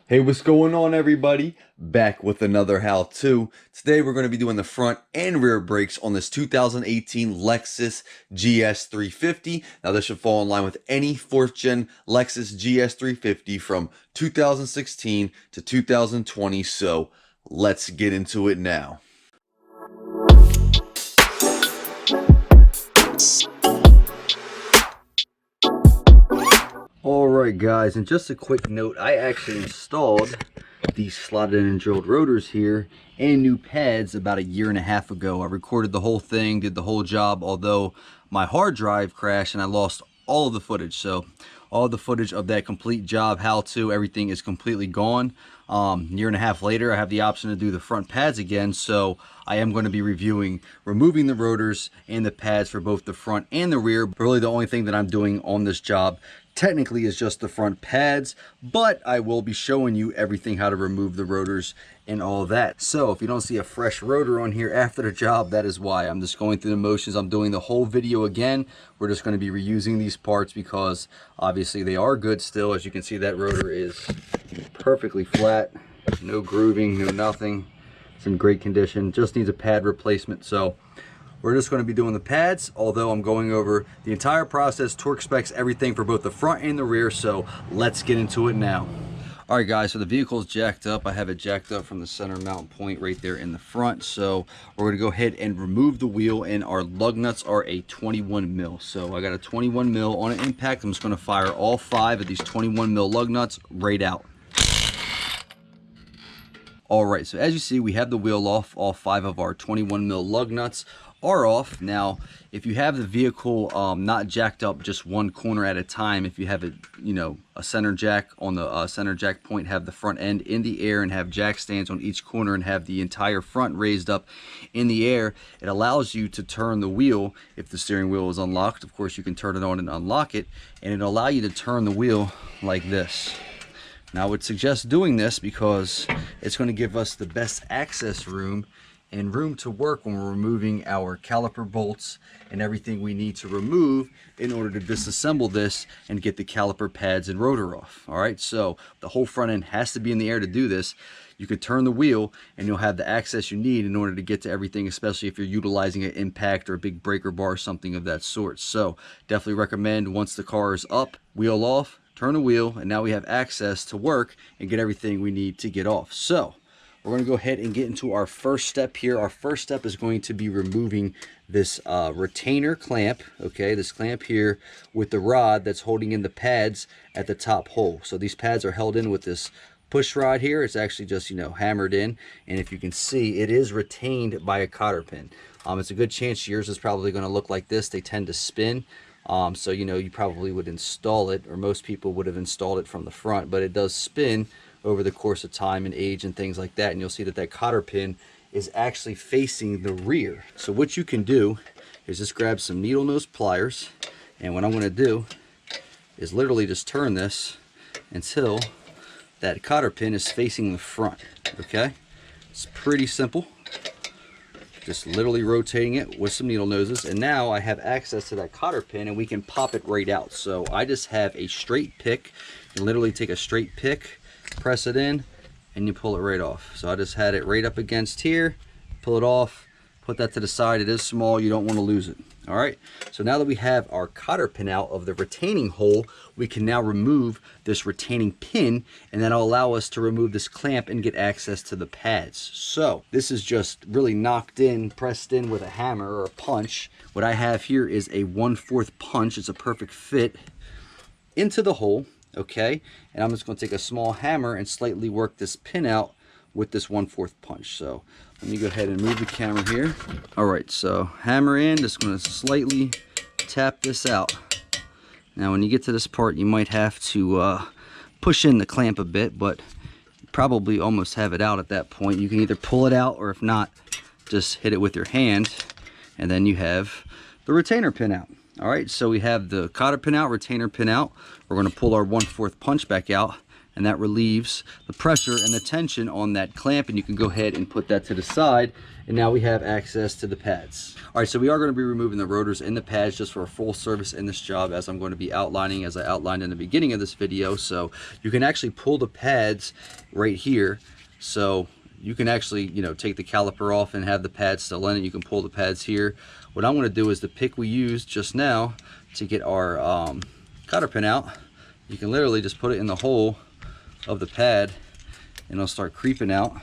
Hey, what's going on, everybody? Back with another how-to. Today we're going to be doing the front and rear brakes on this 2018 Lexus GS350. Now this should fall in line with any 4th gen Lexus GS350 from 2016 to 2020, so let's get into it now. Alright guys, and just a quick note, I actually installed these slotted and drilled rotors here and new pads about 1.5 years ago. I recorded the whole thing, did the whole job, although my hard drive crashed and I lost all of the footage. So all the footage of that complete job, how-to, everything is completely gone. 1.5 years later, I have the option to do the front pads again, so I am going to be reviewing removing the rotors and the pads for both the front and the rear. But really the only thing that I'm doing on this job technically is just the front pads, but I will be showing you everything, how to remove the rotors and all that. So if you don't see a fresh rotor on here after the job, that is why. I'm just going through the motions. I'm doing the whole video again. We're just going to be reusing these parts because obviously they are good still. As you can see, that rotor is perfectly flat, no grooving, no nothing. It's in great condition, just needs a pad replacement. So we're just going to be doing the pads, although I'm going over the entire process, torque specs, everything for both the front and the rear. So let's get into it now. All right guys, so the vehicle is jacked up. I have it jacked up from the center mount point right there in the front. So we're going to go ahead and remove the wheel, and our lug nuts are a 21 mil. So I got a 21 mil on an impact. I'm just going to fire all 5 of these 21 mil lug nuts right out. All right, so as you see, we have the wheel off. All 5 of our 21 mil lug nuts are off. Now, if you have the vehicle not jacked up just one corner at a time, if you have it, a center jack on the center jack point, have the front end in the air and have jack stands on each corner and have the entire front raised up in the air, it allows you to turn the wheel. If the steering wheel is unlocked, of course, you can turn it on and unlock it, and it'll allow you to turn the wheel like this. Now, I would suggest doing this because it's going to give us the best access room and room to work when we're removing our caliper bolts and everything we need to remove in order to disassemble this and get the caliper pads and rotor off. All right, so the whole front end has to be in the air to do this. You could turn the wheel and you'll have the access you need in order to get to everything, especially if you're utilizing an impact or a big breaker bar or something of that sort. So definitely recommend, once the car is up, wheel off, turn the wheel, and now we have access to work and get everything we need to get off. So we're going to go ahead and get into our first step here. Our first step is going to be removing this retainer clamp, okay, this clamp here with the rod that's holding in the pads at the top hole. So these pads are held in with this push rod here. It's actually just, hammered in, and if you can see, it is retained by a cotter pin. It's a good chance yours is probably going to look like this. They tend to spin. So you probably would install it, or most people would have installed it from the front, but it does spin over the course of time and age and things like that, and you'll see that that cotter pin is actually facing the rear. So what you can do is just grab some needle nose pliers, and what I'm going to do is literally just turn this until that cotter pin is facing the front. Okay, it's pretty simple. Just literally rotating it with some needle noses, and now I have access to that cotter pin and we can pop it right out. So I just have a straight pick. You literally take a straight pick, press it in, and you pull it right off. So I just had it right up against here, pull it off, put that to the side. It is small, you don't want to lose it. All right, so now that we have our cotter pin out of the retaining hole, we can now remove this retaining pin, and that'll allow us to remove this clamp and get access to the pads. So this is just really knocked in, pressed in with a hammer or a punch. What I have here is a 1/4 punch. It's a perfect fit into the hole, okay? And I'm just going to take a small hammer and slightly work this pin out with this 1/4 punch. So let me go ahead and move the camera here. All right, so hammer in, just going to slightly tap this out. Now when you get to this part, you might have to push in the clamp a bit, but you probably almost have it out at that point. You can either pull it out, or if not, just hit it with your hand, and then you have the retainer pin out. All right, so we have the cotter pin out, retainer pin out. We're going to pull our 1/4 punch back out, and that relieves the pressure and the tension on that clamp, and you can go ahead and put that to the side, and now we have access to the pads. All right, so we are going to be removing the rotors and the pads just for a full service in this job, as I'm going to be outlining, as I outlined in the beginning of this video. So you can actually pull the pads right here, so you can actually, you know, take the caliper off and have the pads still in it. You can pull the pads here. What I'm going to do is the pick we used just now to get our cotter pin out, you can literally just put it in the hole of the pad and it'll start creeping out.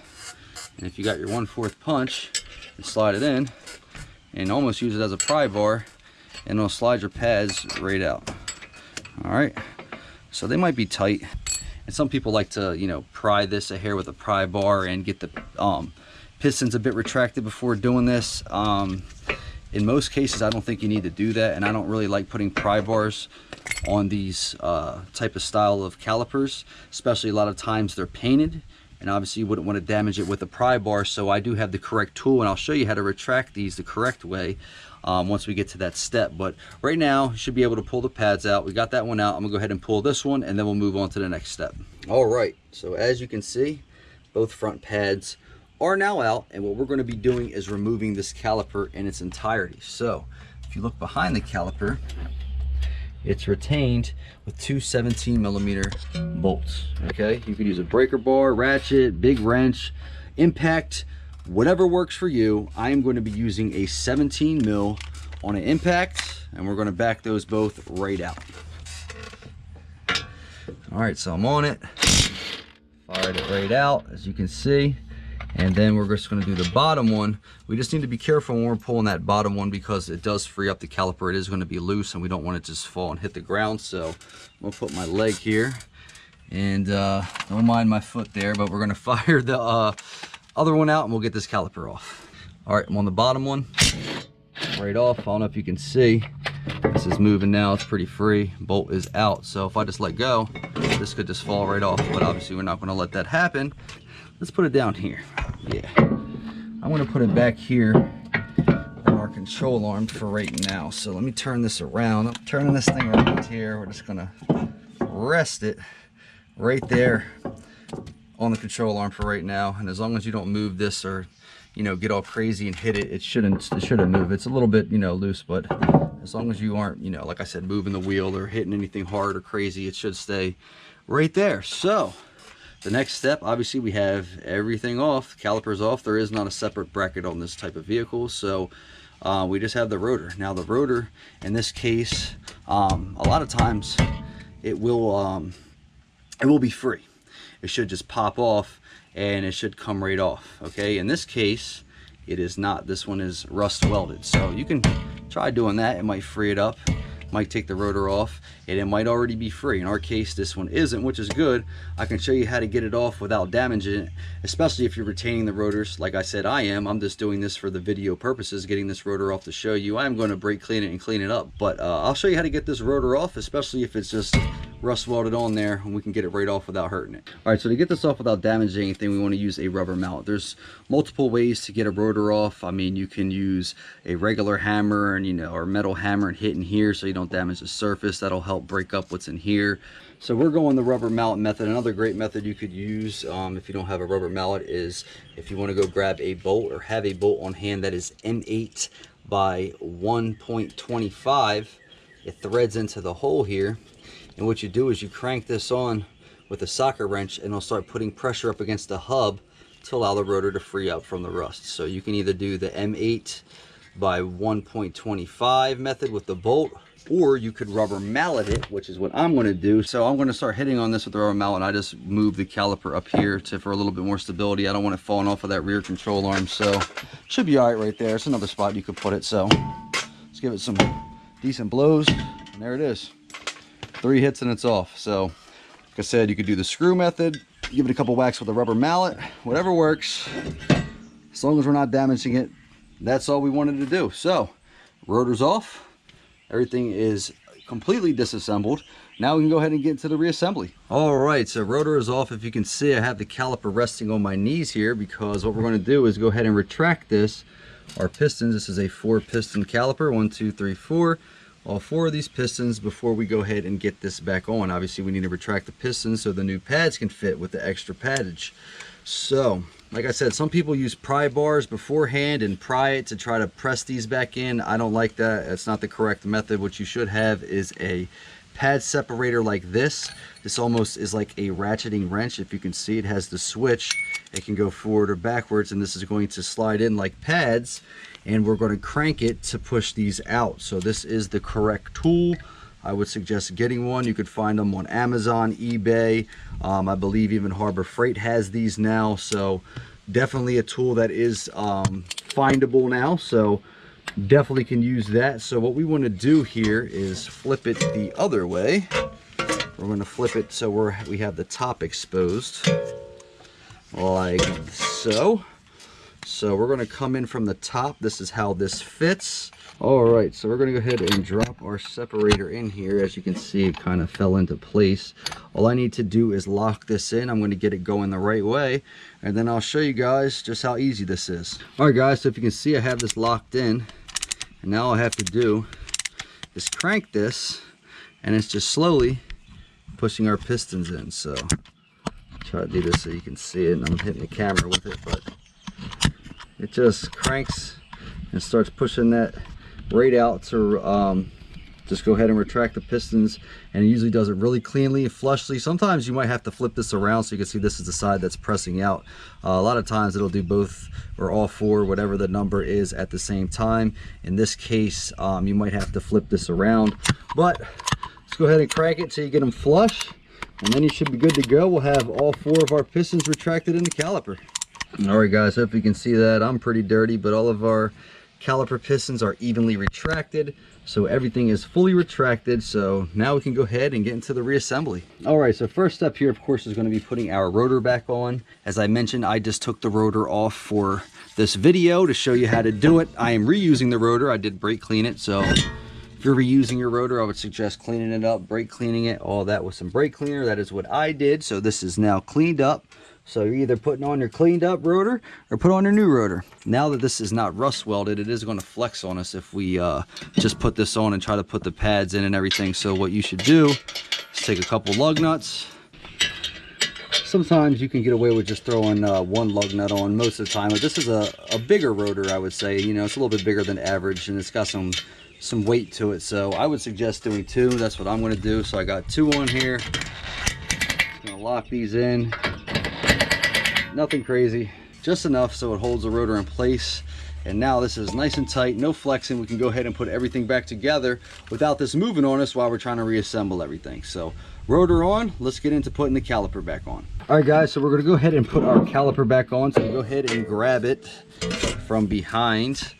And if you got your 1/4 punch, you slide it in and almost use it as a pry bar, and it'll slide your pads right out. All right, so they might be tight, and some people like to, you know, pry this a hair with a pry bar and get the pistons a bit retracted before doing this. In most cases, I don't think you need to do that, and I don't really like putting pry bars on these type of style of calipers, especially a lot of times they're painted, and obviously you wouldn't want to damage it with a pry bar. So I do have the correct tool, and I'll show you how to retract these the correct way once we get to that step. But right now you should be able to pull the pads out. We got that one out. I'm gonna go ahead and pull this one, and then we'll move on to the next step. All right, so as you can see, both front pads are now out, and what we're going to be doing is removing this caliper in its entirety. So if you look behind the caliper, it's retained with two 17mm bolts. Okay, you could use a breaker bar, ratchet, big wrench, impact, whatever works for you. I am going to be using a 17mm on an impact, and we're going to back those both right out. All right, so I'm on it, fired it right out, as you can see. And then we're just going to do the bottom one. We just need to be careful when we're pulling that bottom one, because it does free up the caliper. It is going to be loose, and we don't want it to just fall and hit the ground. So I'm going to put my leg here, and don't mind my foot there, but we're going to fire the other one out, and we'll get this caliper off. All right, I'm on the bottom one, right off. I don't know if you can see, this is moving now. It's pretty free. Bolt is out, so if I just let go, this could just fall right off, but obviously we're not going to let that happen. Let's put it down here. Yeah, I'm going to put it back here on our control arm for right now. So let me turn this around. I'm turning this thing around here. We're just going to rest it right there on the control arm for right now. And as long as you don't move this or, you know, get all crazy and hit it, it shouldn't move. It's a little bit, you know, loose, but as long as you aren't, you know, like I said, moving the wheel or hitting anything hard or crazy, it should stay right there. So the next step, obviously we have everything off, calipers off. There is not a separate bracket on this type of vehicle, so we just have the rotor. Now the rotor, in this case, a lot of times it will be free. It should just pop off and it should come right off. Okay, in this case, it is not. This one is rust welded, so you can try doing that. It might free it up, might take the rotor off, and it might already be free. In our case, this one isn't, which is good. I can show you how to get it off without damaging it, especially if you're retaining the rotors. Like I said, I'm just doing this for the video purposes, getting this rotor off to show you. I'm going to brake clean it and clean it up, but I'll show you how to get this rotor off, especially if it's just rust welded on there, and we can get it right off without hurting it. All right, so to get this off without damaging anything, we want to use a rubber mallet. There's multiple ways to get a rotor off. I mean, you can use a regular hammer and, you know, or metal hammer and hit in here so you don't damage the surface. That'll help break up what's in here. So we're going the rubber mallet method. Another great method you could use if you don't have a rubber mallet is if you want to go grab a bolt or have a bolt on hand that is M8 by 1.25. It threads into the hole here, and what you do is you crank this on with a socket wrench, and it'll start putting pressure up against the hub to allow the rotor to free up from the rust. So you can either do the M8 by 1.25 method with the bolt, or you could rubber mallet it, which is what I'm going to do. So I'm going to start hitting on this with the rubber mallet. I just move the caliper up here for a little bit more stability. I don't want it falling off of that rear control arm, so should be all right there. It's another spot you could put it. So let's give it some decent blows, and there it is. 3 hits and it's off. So like I said, you could do the screw method, give it a couple whacks with a rubber mallet, whatever works, as long as we're not damaging it. That's all we wanted to do. So rotor's off, everything is completely disassembled. Now we can go ahead and get into the reassembly. All right, so rotor is off. If you can see, I have the caliper resting on my knees here, because what we're going to do is go ahead and retract this. Our pistons, this is a 4-piston caliper, 1, 2, 3, 4. all 4 of these pistons before we go ahead and get this back on. Obviously we need to retract the pistons so the new pads can fit with the extra paddage. So like I said, some people use pry bars beforehand and pry it to try to press these back in. I don't like that. That's not the correct method. What you should have is a pad separator like this. This almost is like a ratcheting wrench. If you can see, it has the switch. It can go forward or backwards, and this is going to slide in like pads, and we're going to crank it to push these out. So this is the correct tool. I would suggest getting one. You could find them on Amazon, eBay. I believe even Harbor Freight has these now. So definitely a tool that is findable now. So definitely can use that. So what we want to do here is flip it the other way. We're going to flip it so we have the top exposed like so. So we're going to come in from the top. This is how this fits. All right, so we're going to go ahead and drop our separator in here. As you can see, it kind of fell into place. All I need to do is lock this in. I'm going to get it going the right way, and then I'll show you guys just how easy this is. All right, guys, so if you can see, I have this locked in, and now all I have to do is crank this, and it's just slowly pushing our pistons in. So try to do this so you can see it, and I'm hitting the camera with it, but it just cranks and starts pushing that right out to just go ahead and retract the pistons, and it usually does it really cleanly and flushly. Sometimes you might have to flip this around so you can see this is the side that's pressing out. A lot of times it'll do both or all 4, whatever the number is, at the same time. In this case, you might have to flip this around, but let's go ahead and crank it till you get them flush, and then you should be good to go. We'll have all 4 of our pistons retracted in the caliper. All right, guys, hope you can see that. I'm pretty dirty, but all of our caliper pistons are evenly retracted, so everything is fully retracted. So now we can go ahead and get into the reassembly. All right, so first step here, of course, is going to be putting our rotor back on. As I mentioned, I just took the rotor off for this video to show you how to do it. I am reusing the rotor. I did brake clean it, so if you're reusing your rotor, I would suggest cleaning it up, brake cleaning it, all that with some brake cleaner. That is what I did. So this is now cleaned up. So you're either putting on your cleaned up rotor or put on your new rotor. Now that this is not rust welded, it is going to flex on us if we just put this on and try to put the pads in and everything. So what you should do is take a couple lug nuts. Sometimes you can get away with just throwing one lug nut on most of the time, but this is a bigger rotor, I would say. You know, it's a little bit bigger than average, and it's got some weight to it. So I would suggest doing 2. That's what I'm going to do. So I got 2 on here. I'm going to lock these in. Nothing crazy, just enough so it holds the rotor in place. And now this is nice and tight, no flexing. We can go ahead and put everything back together without this moving on us while we're trying to reassemble everything. So rotor on, let's get into putting the caliper back on. All right, guys, so we're going to go ahead and put our caliper back on. So go ahead and grab it from behind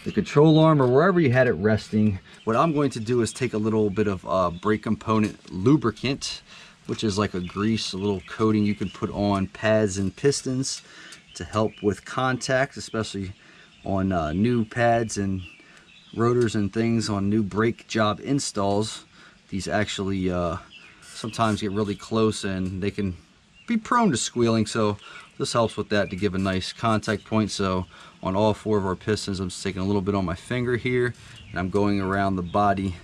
the control arm or wherever you had it resting. What I'm going to do is take a little bit of brake component lubricant, which is like a grease, a little coating you can put on pads and pistons to help with contact, especially on new pads and rotors and things on new brake job installs. These actually sometimes get really close and they can be prone to squealing, so this helps with that to give a nice contact point. So on all 4 of our pistons, I'm just taking a little bit on my finger here, and I'm going around the body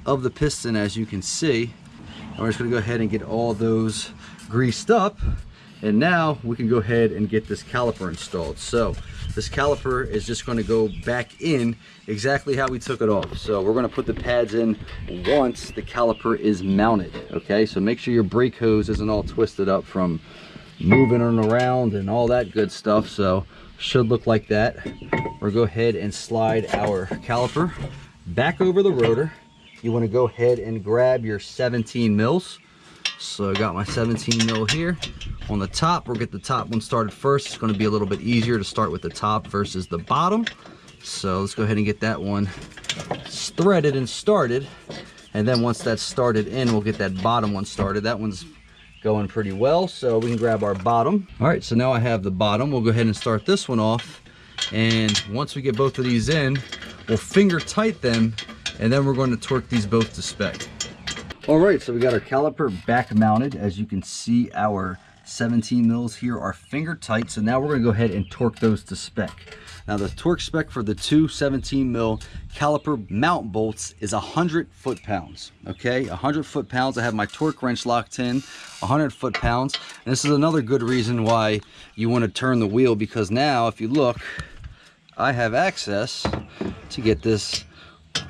of the piston, as you can see. And we're just going to go ahead and get all those greased up, and now we can go ahead and get this caliper installed. So this caliper is just going to go back in exactly how we took it off. So we're going to put the pads in once the caliper is mounted. Okay, so make sure your brake hose isn't all twisted up from moving it around and all that good stuff. So should look like that. We'll go ahead and slide our caliper back over the rotor. You want to go ahead and grab your 17 mils. So I got my 17 mil here on the top. We'll get the top one started first. It's going to be a little bit easier to start with the top versus the bottom. So let's go ahead and get that one threaded and started. And then once that's started in, we'll get that bottom one started. That one's going pretty well, so we can grab our bottom. All right, so now I have the bottom. We'll go ahead and start this one off. And once we get both of these in, we'll finger tight them, and then we're going to torque these both to spec. All right, so we got our caliper back mounted. As you can see, our 17 mils here are finger tight. So now we're going to go ahead and torque those to spec. Now the torque spec for the two 17 mil caliper mount bolts is 100 foot-pounds. Okay, 100 foot-pounds. I have my torque wrench locked in, 100 foot-pounds. And this is another good reason why you want to turn the wheel, because now if you look, I have access to get this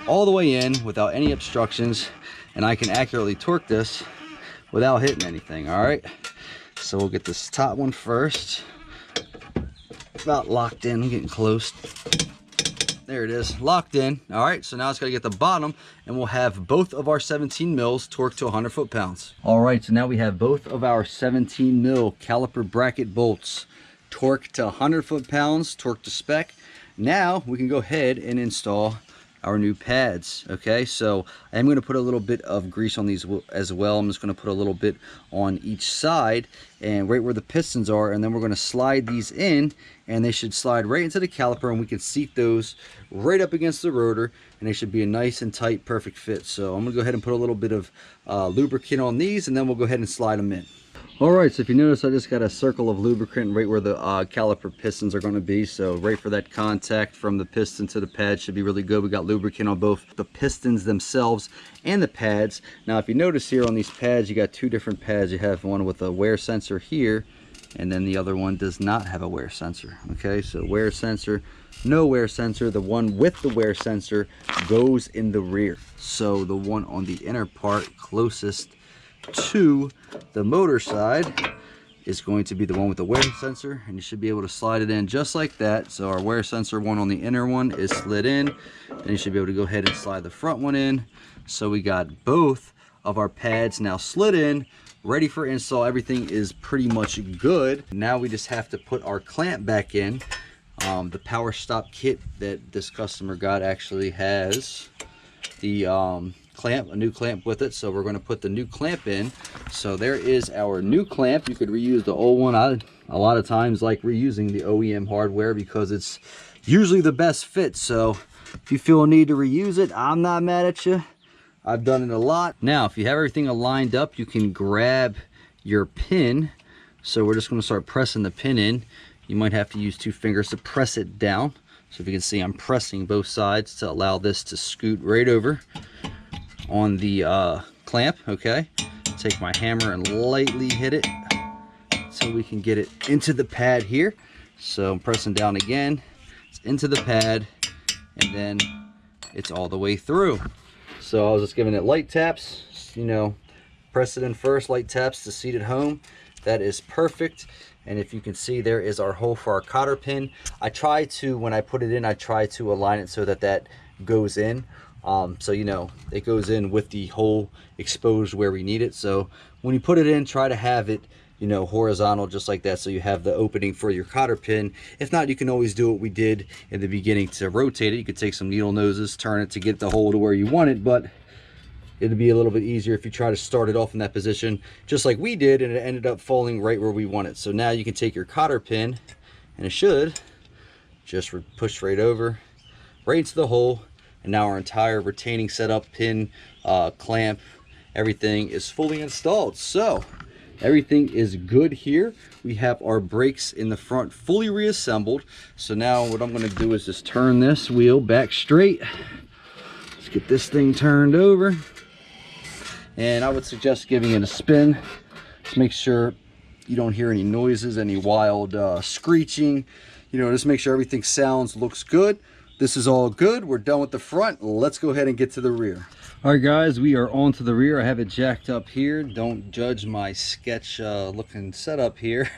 all the way in without any obstructions, and I can accurately torque this without hitting anything. All right, so we'll get this top one first. About locked in, I'm getting close. There it is, locked in. All right, so now it's got to get the bottom, and we'll have both of our 17 mils torqued to 100 foot-pounds. All right, so now we have both of our 17 mil caliper bracket bolts torqued to 100 foot-pounds, torqued to spec. Now we can go ahead and install our new pads. Okay, so I'm going to put a little bit of grease on these as well. I'm just going to put a little bit on each side and right where the pistons are, and then we're going to slide these in, and they should slide right into the caliper, and we can seat those right up against the rotor, and they should be a nice and tight, perfect fit. So I'm going to go ahead and put a little bit of lubricant on these, and then we'll go ahead and slide them in. All right, so if you notice, I just got a circle of lubricant right where the caliper pistons are going to be. So right for that contact from the piston to the pad should be really good. We got lubricant on both the pistons themselves and the pads. Now, if you notice here on these pads, you got two different pads. You have one with a wear sensor here, and then the other one does not have a wear sensor. Okay, so wear sensor, no wear sensor. The one with the wear sensor goes in the rear. So the one on the inner part closest to the motor side is going to be the one with the wear sensor, and you should be able to slide it in just like that. So our wear sensor one on the inner one is slid in, and you should be able to go ahead and slide the front one in. So we got both of our pads now slid in, ready for install. Everything is pretty much good. Now we just have to put our clamp back in. The power stop kit that this customer got actually has the clamp, a new clamp with it, so we're going to put the new clamp in. So there is our new clamp. You could reuse the old one. I a lot of times like reusing the OEM hardware because it's usually the best fit. So if you feel a need to reuse it, I'm not mad at you. I've done it a lot. Now if you have everything aligned up, you can grab your pin. So we're just going to start pressing the pin in. You might have to use two fingers to press it down. So if you can see, I'm pressing both sides to allow this to scoot right over on the clamp. Okay, take my hammer and lightly hit it so we can get it into the pad here. So I'm pressing down again, it's into the pad, and then it's all the way through. So I was just giving it light taps, you know, press it in first, light taps to seat it home. That is perfect. And if you can see, there is our hole for our cotter pin. I try to, when I put it in, I try to align it so that that goes in. So you know, it goes in with the hole exposed where we need it. So when you put it in, try to have it, you know, horizontal just like that, so you have the opening for your cotter pin. If not, you can always do what we did in the beginning to rotate it. You could take some needle noses, turn it to get the hole to where you want it, but it'd be a little bit easier if you try to start it off in that position just like we did, and it ended up falling right where we want it. So now you can take your cotter pin, and it should just push right over, right into the hole. And now our entire retaining setup, pin, clamp, everything is fully installed. So everything is good here. We have our brakes in the front fully reassembled. So now what I'm going to do is just turn this wheel back straight. Let's get this thing turned over. And I would suggest giving it a spin. Just make sure you don't hear any noises, any wild screeching. You know, just make sure everything sounds, looks good. This is all good. We're done with the front. Let's go ahead and get to the rear. All right, guys, we are on to the rear. I have it jacked up here. Don't judge my sketch looking setup here.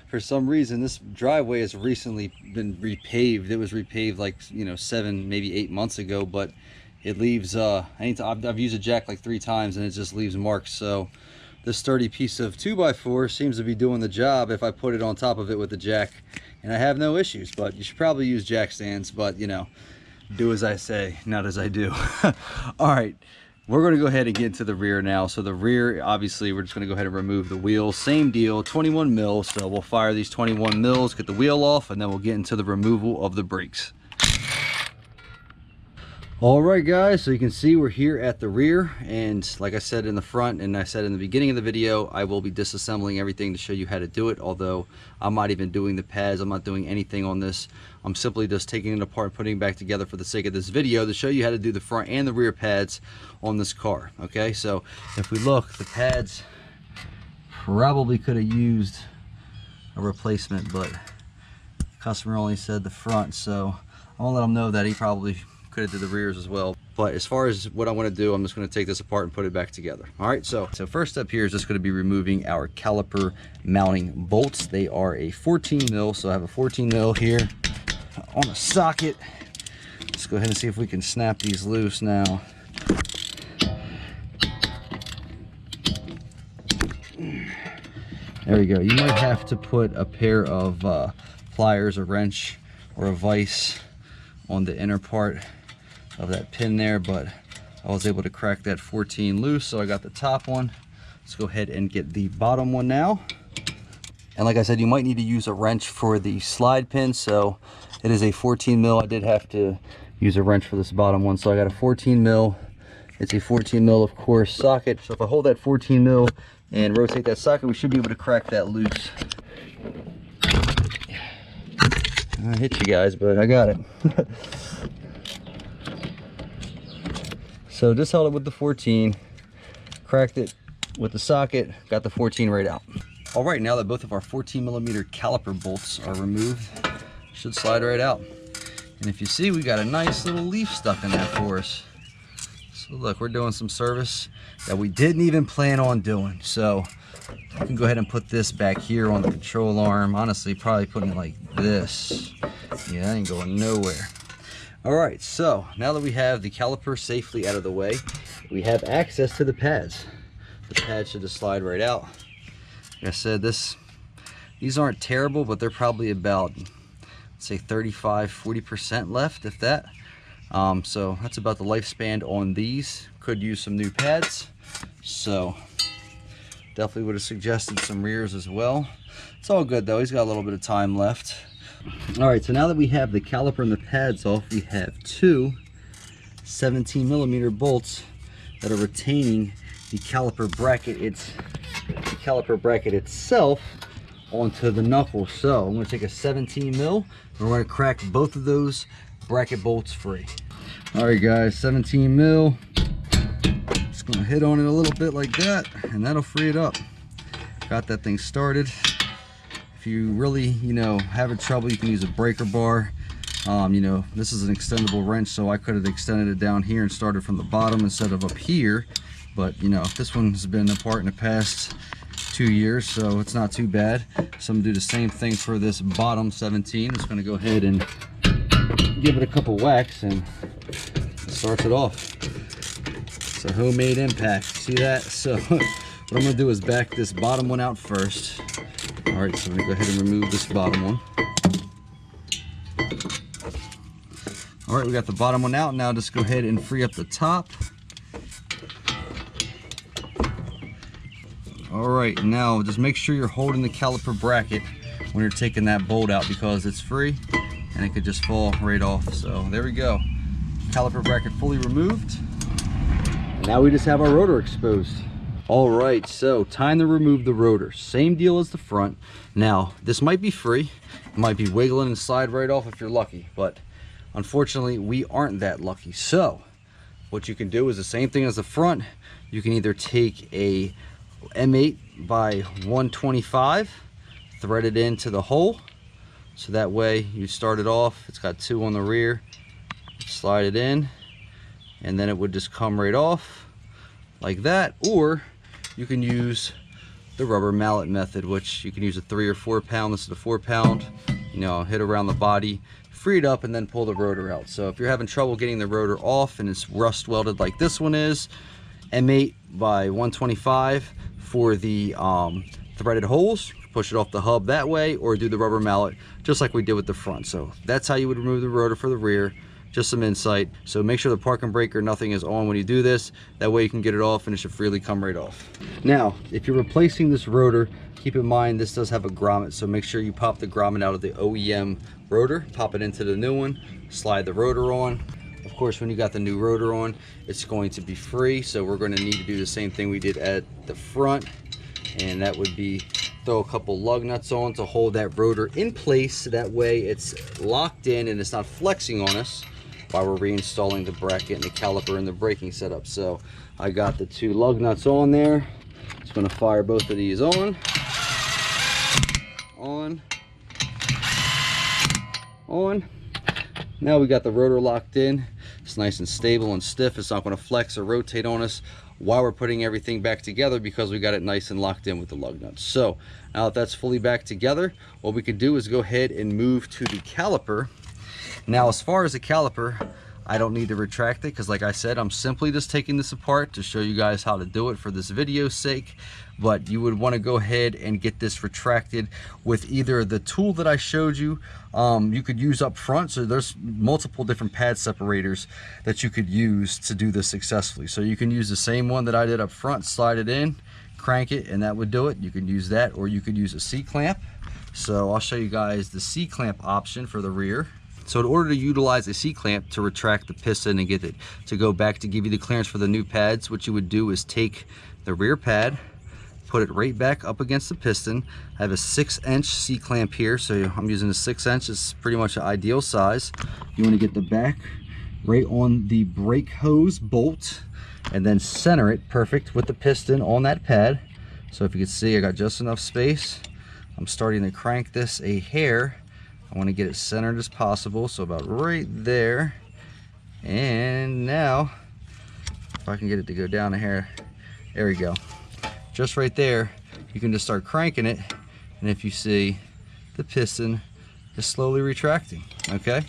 For some reason, this driveway has recently been repaved. It was repaved like, you know, 7, maybe 8 months ago, but it leaves, I've used a jack like 3 times and it just leaves marks. So this sturdy piece of 2x4 seems to be doing the job if I put it on top of it with the jack, and I have no issues. But you should probably use jack stands, but you know, do as I say, not as I do. All right, we're going to go ahead and get to the rear now. So the rear, obviously, we're just going to go ahead and remove the wheel. Same deal, 21 mils. So we'll fire these 21 mils, get the wheel off, and then we'll get into the removal of the brakes. All right guys, so you can see we're here at the rear, and like I said in the front and I said in the beginning of the video, I will be disassembling everything to show you how to do it. Although I'm not even doing the pads, I'm not doing anything on this. I'm simply just taking it apart and putting it back together for the sake of this video to show you how to do the front and the rear pads on this car. Okay, so if we look, the pads probably could have used a replacement, but the customer only said the front, so I'm gonna let him know that he probably could have did the rears as well. But as far as what I want to do, I'm just going to take this apart and put it back together. All right, so first step here is just going to be removing our caliper mounting bolts. They are a 14 mil, so I have a 14 mil here on a socket. Let's go ahead and see if we can snap these loose now. There we go. You might have to put a pair of pliers, a wrench, or a vise on the inner part of that pin there, but I was able to crack that 14 loose, so I got the top one. Let's go ahead and get the bottom one now. And like I said, you might need to use a wrench for the slide pin, so it is a 14 mil. I did have to use a wrench for this bottom one, so I got a 14 mil. It's a 14 mil, of course, socket. So if I hold that 14 mil and rotate that socket, we should be able to crack that loose. I hit you guys, but I got it. So just held it with the 14, cracked it with the socket, got the 14 right out. All right, now that both of our 14 millimeter caliper bolts are removed, should slide right out. And if you see, we got a nice little leaf stuck in that for us. So look, we're doing some service that we didn't even plan on doing. So I can go ahead and put this back here on the control arm. Honestly, probably putting it like this. Yeah, that ain't going nowhere. All right, so now that we have the caliper safely out of the way, we have access to the pads. The pads should just slide right out. Like I said, these aren't terrible, but they're probably about, let's say 35–40% left, if that. So that's about the lifespan on these. Could use some new pads. So definitely would have suggested some rears as well. It's all good though, he's got a little bit of time left. All right, so now that we have the caliper and the pads off, we have two 17 millimeter bolts that are retaining the caliper bracket. It's the caliper bracket itself onto the knuckle. So I'm going to take a 17 mil and we're going to crack both of those bracket bolts free. All right, guys, 17 mil. Just going to hit on it a little bit like that, and that'll free it up. Got that thing started. If you really, having trouble, you can use a breaker bar. This is an extendable wrench, so I could have extended it down here and started from the bottom instead of up here. But this one's been apart in the past 2 years, so it's not too bad. So I'm gonna do the same thing for this bottom 17. Just gonna go ahead and give it a couple whacks, and it starts it off. It's a homemade impact. See that? So what I'm gonna do is back this bottom one out first. All right, so I'm gonna go ahead and remove this bottom one. All right, we got the bottom one out. Now just go ahead and free up the top. All right, now just make sure you're holding the caliper bracket when you're taking that bolt out, because it's free and it could just fall right off. So there we go. Caliper bracket fully removed. And now we just have our rotor exposed. All right, so time to remove the rotor. Same deal as the front. Now, this might be free. It might be wiggling and slide right off if you're lucky, but unfortunately, we aren't that lucky. So what you can do is the same thing as the front. You can either take a M8 by 125, thread it into the hole. So that way you start it off, it's got two on the rear, slide it in, and then it would just come right off like that. Or you can use the rubber mallet method, which you can use a 3 or 4 pound. This is a 4 pound. Hit around the body, free it up, and then pull the rotor out. So if you're having trouble getting the rotor off and it's rust welded like this one is, M8 by 125 for the threaded holes. Push it off the hub that way, or do the rubber mallet just like we did with the front. So that's how you would remove the rotor for the rear. Just some insight. So make sure the parking brake or nothing is on when you do this. That way you can get it off and it should freely come right off. Now, if you're replacing this rotor, keep in mind this does have a grommet, so make sure you pop the grommet out of the OEM rotor, pop it into the new one, slide the rotor on. Of course, when you got the new rotor on, it's going to be free, so we're going to need to do the same thing we did at the front, and that would be throw a couple lug nuts on to hold that rotor in place, so that way it's locked in and it's not flexing on us while we're reinstalling the bracket and the caliper and the braking setup. So I got the 2 lug nuts on there. Just going to fire both of these on. Now we got the rotor locked in. It's nice and stable and stiff. It's not going to flex or rotate on us while we're putting everything back together, because we got it nice and locked in with the lug nuts. So now that that's fully back together, what we can do is go ahead and move to the caliper. Now, as far as the caliper, I don't need to retract it, because like I said, I'm simply just taking this apart to show you guys how to do it for this video's sake. But you would want to go ahead and get this retracted with either the tool that I showed you, you could use up front. So there's multiple different pad separators that you could use to do this successfully. So you can use the same one that I did up front, slide it in, crank it, and that would do it. You can use that, or you could use a C-clamp. So I'll show you guys the C-clamp option for the rear. So in order to utilize a C-clamp to retract the piston and get it to go back to give you the clearance for the new pads, what you would do is take the rear pad, put it right back up against the piston. I have a 6-inch C-clamp here, so I'm using a 6-inch. It's pretty much an ideal size. You want to get the back right on the brake hose bolt and then center it perfect with the piston on that pad. So if you can see, I got just enough space. I'm starting to crank this a hair. I want to get it centered as possible, so about right there. And now, if I can get it to go down a hair, there we go. Just right there, you can just start cranking it, and if you see, the piston is slowly retracting. Okay,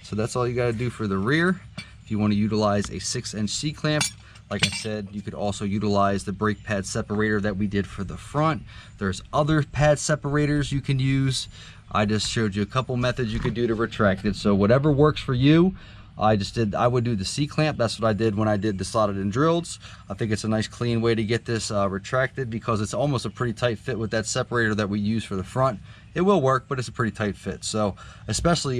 so that's all you got to do for the rear. If you want to utilize a 6-inch C-clamp, like I said, you could also utilize the brake pad separator that we did for the front. There's other pad separators you can use. I just showed you a couple methods you could do to retract it, so whatever works for you. I would do the C-clamp. That's what I did when I did the slotted in drills. I think it's a nice clean way to get this retracted, because it's almost a pretty tight fit with that separator that we use for the front. It will work, but it's a pretty tight fit. So especially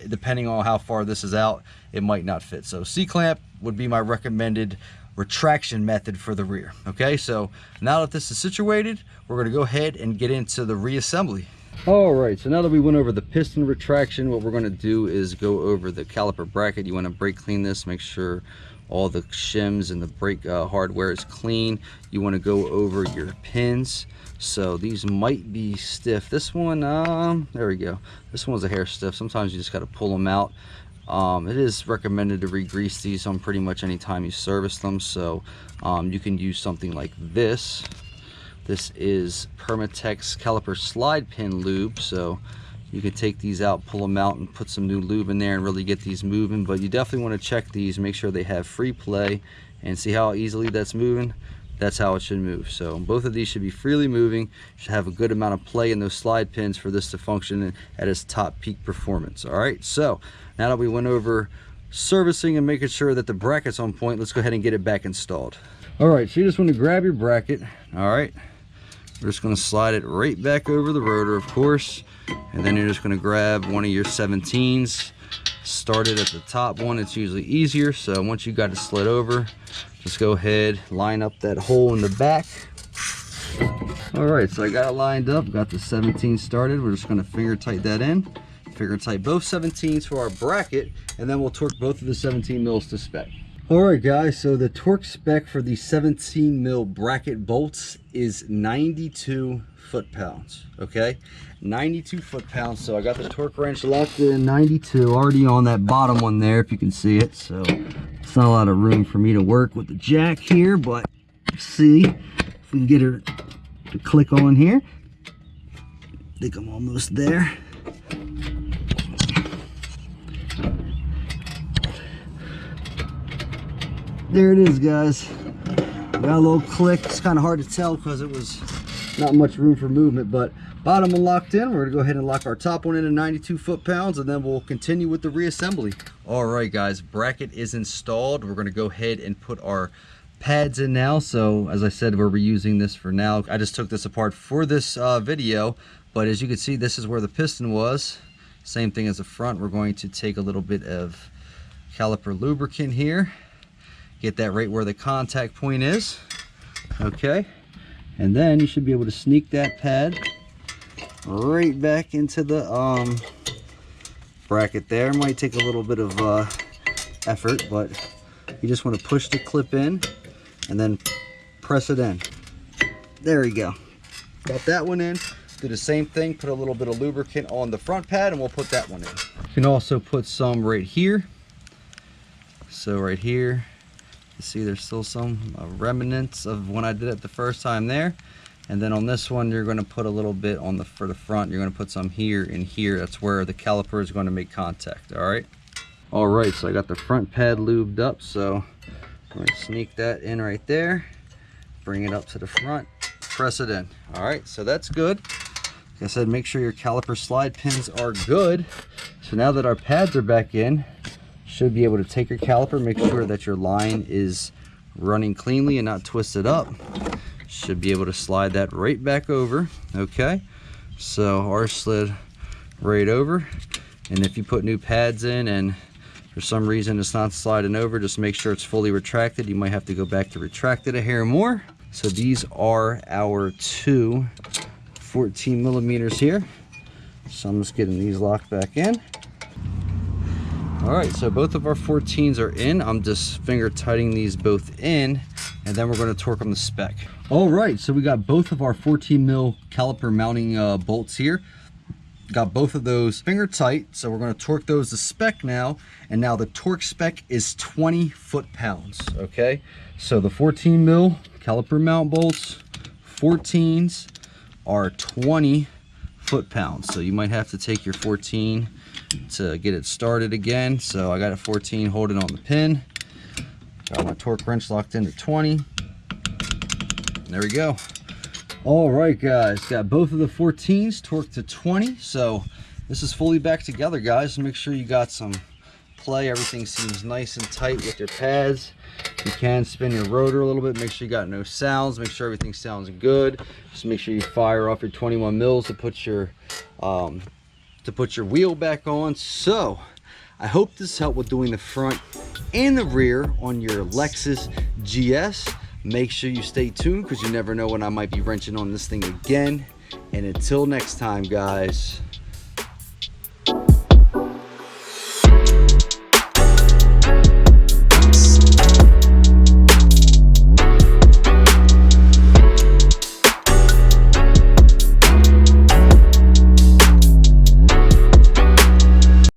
depending on how far this is out, it might not fit. So C-clamp would be my recommended retraction method for the rear. Okay, so now that this is situated, we're going to go ahead and get into the reassembly. All right, so now that we went over the piston retraction, what we're going to do is go over the caliper bracket. You want to brake clean this, make sure all the shims and the brake hardware is clean. You want to go over your pins. So these might be stiff. This one, there we go. This one's a hair stiff. Sometimes you just got to pull them out. It is recommended to re-grease these on pretty much any time you service them. So you can use something like this. This is Permatex caliper slide pin lube, so you can take these out, pull them out, and put some new lube in there and really get these moving. But you definitely want to check these, make sure they have free play, and see how easily that's moving. That's how it should move. So both of these should be freely moving, should have a good amount of play in those slide pins for this to function at its top peak performance. All right, so now that we went over servicing and making sure that the bracket's on point, let's go ahead and get it back installed. All right, so you just want to grab your bracket. All right, we're just going to slide it right back over the rotor, of course, and then you're just going to grab one of your 17s, start it at the top one. It's usually easier. So once you got it slid over, just go ahead, line up that hole in the back. All right, so I got it lined up, got the 17 started. We're just going to finger tight that in, finger tight both 17s for our bracket, and then we'll torque both of the 17 mils to spec. All right, guys, so the torque spec for the 17 mil bracket bolts is 92 foot-pounds. Okay, 92 foot-pounds. So I got the torque wrench locked in 92, already on that bottom one there, if you can see it. So it's not a lot of room for me to work with the jack here, but see if we can get her to click on here. I think I'm almost there. There it is, guys. Got a little click. It's kind of hard to tell because it was not much room for movement, but bottom one locked in. We're gonna go ahead and lock our top one in at 92 foot-pounds, and then we'll continue with the reassembly. All right, guys, bracket is installed. We're gonna go ahead and put our pads in now. So as I said, we're reusing this for now. I just took this apart for this video, but as you can see, this is where the piston was. Same thing as the front. We're going to take a little bit of caliper lubricant here. Get that right where the contact point is. Okay, and then you should be able to sneak that pad right back into the bracket there. Might take a little bit of effort, but you just want to push the clip in and then press it in. There we go. Got that one in. Do the same thing, put a little bit of lubricant on the front pad, and we'll put that one in. You can also put some right here. So right here, you see there's still some remnants of when I did it the first time there. And then on this one, you're going to put a little bit on for the front. You're going to put some here and here. That's where the caliper is going to make contact. All right. All right. So I got the front pad lubed up. So I'm going to sneak that in right there. Bring it up to the front. Press it in. All right. So that's good. Like I said, make sure your caliper slide pins are good. So now that our pads are back in, you should be able to take your caliper, make sure that your line is running cleanly and not twisted up. Should be able to slide that right back over. Okay, so ours slid right over, and if you put new pads in and for some reason it's not sliding over, just make sure it's fully retracted. You might have to go back to retract it a hair more. So these are our two 14 millimeters here. So I'm just getting these locked back in. All right, so both of our 14s are in. I'm just finger tightening these both in, and then we're going to torque them to spec. All right, so we got both of our 14 mil caliper mounting bolts here. Got both of those finger tight, so we're going to torque those to spec now. And now the torque spec is 20 foot-pounds. Okay, so the 14 mil caliper mount bolts, 14s are 20 foot-pounds. So you might have to take your 14 to get it started again. So I got a 14 holding on the pin. Got my torque wrench locked into 20. There we go. All right, guys, got both of the 14s torqued to 20. So this is fully back together, guys. Make sure you got some play. Everything seems nice and tight with your pads. You can spin your rotor a little bit. Make sure you got no sounds. Make sure everything sounds good. Just make sure you fire off your 21 mils to put your wheel back on. So I hope this helped with doing the front and the rear on your Lexus GS. Make sure you stay tuned, because you never know when I might be wrenching on this thing again. And until next time, guys.